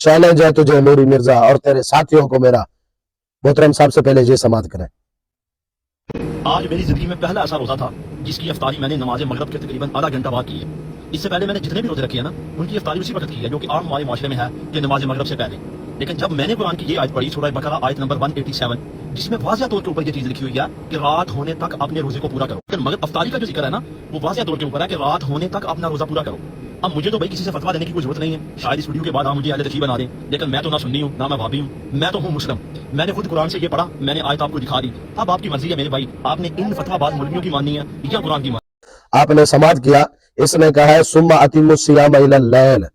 Challenge है तुझे नूरी मिर्जा और तेरे साथियों को मेरा। मोहतरम साहब से पहले ये समाप्त करें। आज मेरी जिंदगी में पहला ऐसा रोजा था जिसकी इफ्तारी मैंने नमाज मगरब के तकरीबन आधा घंटा बाद की है। इससे पहले मैंने जितने भी रोजे रखे हैं ना, उनकी इफ्तारी उसी वक्त की है, जो कि आम हमारे माशरे में है कि नमाज मगरब से पहले। लेकिन जब मैंने कुरान की ये आयत पढ़ी, सूरह बकरा आयत नंबर 187, जिसमें वाज़िह तौर के ऊपर ये चीज लिखी हुई है कि रात होने तक अपने रोजे को पूरा करो। लेकिन मगर इफ्तारी का जो जिक्र है ना, वो वाज़िह तौर के ऊपर है कि रात होने तक अपना रोजा पूरा करो। अब मुझे तो भाई किसी से फतवा देने की कोई जरूरत नहीं है, शायद इस वीडियो के बाद आप मुझे अहले तशरीह बना दें, लेकिन मैं तो ना सुन्नी हूँ ना मैं भाभी हूँ, मैं तो हूँ मुस्लिम। मैंने खुद कुरान से ये पढ़ा, मैंने आयत आपको दिखा दी। अब आपकी मर्जी है मेरे भाई, आपने इन फतवाबाज मौलवियों की माननी है या कुरान की माननी। आपने समाप्त किया। इसने कहा है सुम्मा अतिमुस्सियाम इलल लैल,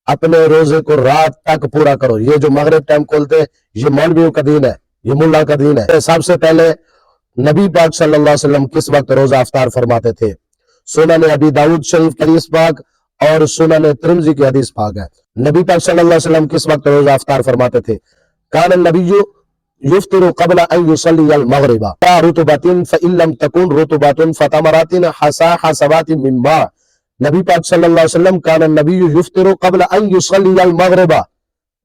अपने रोजे को रात तक पूरा करो। ये जो मगरिब टाइम खोलते हैं, ये मौलवियों का दीन है, ये मुल्ला का दीन है। सबसे पहले नबी पाक सल्लल्लाहु अलैहि वसल्लम किस वक्त रोजा अफ्तार फरमाते थे? सुनन अबी दाऊद शरीफ की हदीस पाक और सुनन तिरमिज़ी की हदीस पाक है। नबी पाक सल्लल्लाहु अलैहि वसल्लम किस वक्त रोजा अफ्तार फरमाते थे? कान नबी युफ्तिरु क़ब्ल अन युसल्ली अल मगरिबा रुतबतिन फ़इन लम तकुन रुतबतुन फ़तमरातिन हसवातिन मिन मा। नबी पाक सल्लल्लाहु अलैहि वसल्लम कान नबी युफ्तिरु क़ब्ल अन युसल्ली अल मगरिबा,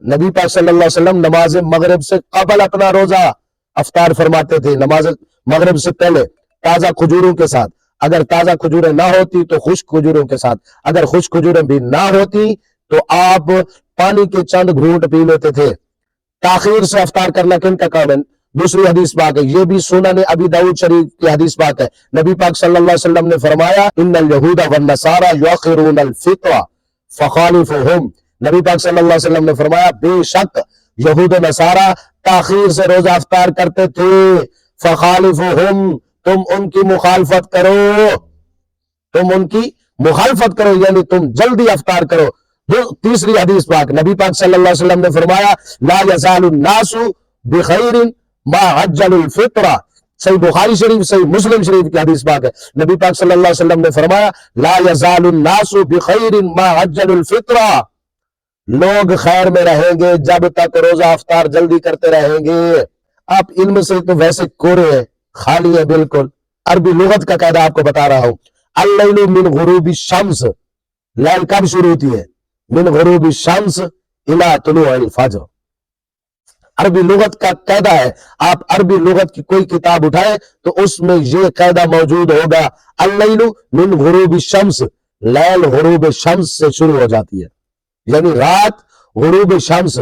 नबी पाक सल्लल्लाहु अलैहि वसल्लम नमाज मगरिब से कबल अपना रोजा अफ्तार फरमाते थे। नमाज मगरिब से पहले ताजा खजूरों के साथ, अगर ताजा खजूरें ना होती तो खुश्क खजूरों के साथ, अगर खुश्क खजूरें भी ना होती तो आप पानी के चंद घूंट पी लेते थे। ताखीर से अफ्तार करना किन का काम है? दूसरी हदीस पाक है, ये भी सुनन अबी दाऊद शरीफ की हदीस पाक है। नबी पाक सल्लल्लाहु अलैहि वसल्लम ने फरमाया इन्नल यहूदा वन नसारा युअखिरून अल फित्रा फखालिफुहुम। नबी पाक सल्लल्लाहु अलैहि वसल्लम ने फरमाया बेशक यहूद नसारा ताखीर से रोजा अफ्तार करते थे। फखालिफुहुम, तुम उनकी मुखालफत करो, तुम उनकी मुखालफत करो, यानी तुम जल्दी अफ्तार करो। तीसरी हदीस पाक, नबी पाक सल्लल्लाहु अलैहि वसल्लम ने फरमाया ला यज़ालु नासु बिखैरिन मा अज्जलुल फित्रा। सही बुखारी शरीफ, सही मुस्लिम शरीफ की हदीस पाक है। नबी पाक सल्लल्लाहु अलैहि वसल्लम ने फरमाया ला यज़ालु नासु बिखैरिन मा अज्जलुल फित्रा, लोग खैर में रहेंगे जब तक रोजा अफ्तार जल्दी करते रहेंगे। आप इल्म से तो वैसे कोरे हैं, खाली है बिल्कुल। अरबी लुगत का कायदा आपको बता रहा हूं। अल-लैलु मिन गुरूबि शम्स, लैल कब शुरू होती है? मिन गुरूबि शम्स इला तुलूइल फज्र। अरबी लुगत का कायदा है, आप अरबी लुगत की कोई किताब उठाए तो उसमें यह कायदा मौजूद होगा, अल-लैलु मिन गुरूबि शम्स, लैल गुरूब शम्स से शुरू हो जाती है, यानी रात गुरूब शम्स,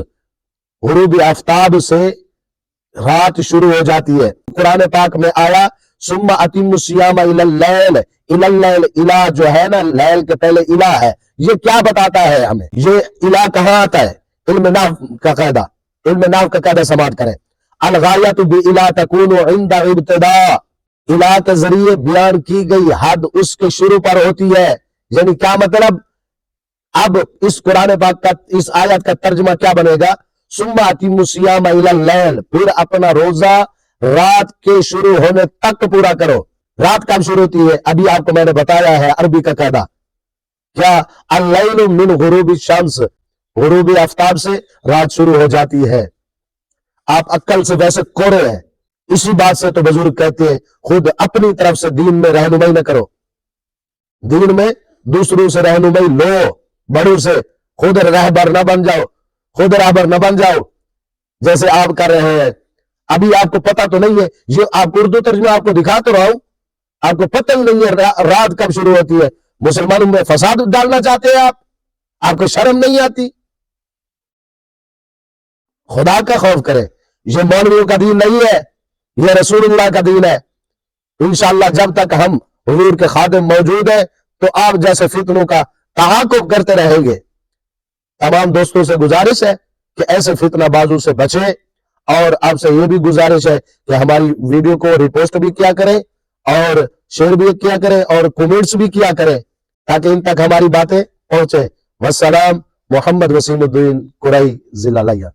गुरूब आफ्ताब से रात शुरू हो जाती है। कुरान पाक में आया सुम्मा अतिमुस्सियाम इलल लैल, इलल लैल, इला जो है ना, लैल के पहले इला है। ये क्या बताता है हमें? ये इला कहां आता है? इल्म नाहव का कायदा, इल्म नाहव का कायदा समाप्त करें। अल गायतु बि इला तकूनु इंदा इब्तिदा, इला के जरिए बयान की गई हद उसके शुरू पर होती है। यानी क्या मतलब? अब इस कुरान पाक का, इस आयत का तर्जुमा क्या बनेगा? सुम्मा अतिमुस्सियाम इलल लैल, फिर अपना रोजा रात के शुरू होने तक पूरा करो। रात कब शुरू होती है? अभी आपको मैंने बताया है अरबी का कायदा। क्या? अल-लैलु मिन गुरूबि शम्स, गुरूबी आफ्ताब से रात शुरू हो जाती है। आप अक्ल से वैसे कोरे हैं, इसी बात से तो बुजुर्ग कहते हैं खुद अपनी तरफ से दीन में रहनुमाई न करो, दीन में दूसरों से रहनुमाई लो, बड़ों से। खुद रहबर न बन जाओ, खुद रहबर न बन जाओ जैसे आप कर रहे हैं। अभी आपको पता तो नहीं है, ये आप उर्दू तर्जुमा आपको दिखा तो रहा हूं, आपको पता ही नहीं है रात कब शुरू होती है। मुसलमानों में फसाद डालना चाहते हैं आप, आपको शर्म नहीं आती? खुदा का खौफ करें, ये मौलवियों का दीन नहीं है, ये रसूलुल्लाह का दीन है। इंशाअल्लाह जब तक हम हुजूर के खादिम मौजूद है तो आप जैसे फितनों का तहाक़्क़ुक़ करते रहेंगे। तमाम दोस्तों से गुजारिश है कि ऐसे फितना बाजू से बचें, और आपसे ये भी गुजारिश है कि हमारी वीडियो को रिपोस्ट भी किया करें और शेयर भी किया करें और कमेंट्स भी किया करें ताकि इन तक हमारी बातें पहुंचे। वस्सलाम। मोहम्मद वसीमुद्दीन कुरैई, जिला लिया।